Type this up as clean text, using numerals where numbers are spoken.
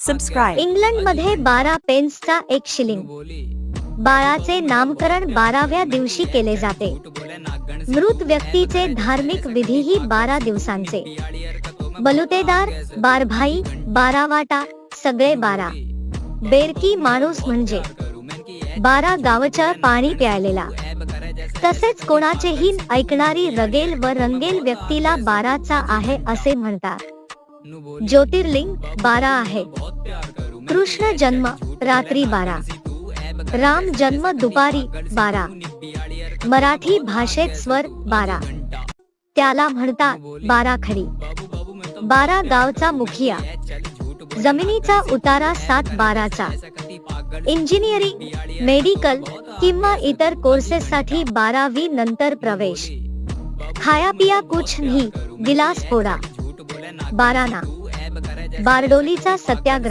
Subscribe. इंग्लंडमध्ये 12 पेन्सचा एक shilling. बाळाचे नामकरण 12व्या दिवशी केले जाते. मृत व्यक्तीचे धार्मिक विधीही 12 दिवसांचे. बलुतेदार, बारभाई, 12 वाटा, सगळे 12. बेरकी माणूस म्हणजे 12 गावचं पाणी प्यायलेला. तसेच कोणाचेही ऐकणारी रगेल व रंगेल व्यक्तीला 12चा आहे असे म्हणतात. ज्योतिर्लिंग 12 आहे. कृष्ण जन्म रात्री 12. राम जन्म दुपारी 12. मराठी भाषेत स्वर 12. त्याला म्हणतात 12 खडी. 12 गावचा मुखिया. जमिनीचा उतारा 7/12चा. इंजिनिअरिंग, मेडिकल किंवा इतर कोर्सेससाठी 12वी नंतर प्रवेश. खाया पिया कुछ नहीं, गिलास फोडा. 12 ना बारडोलीचा सत्याग्रह.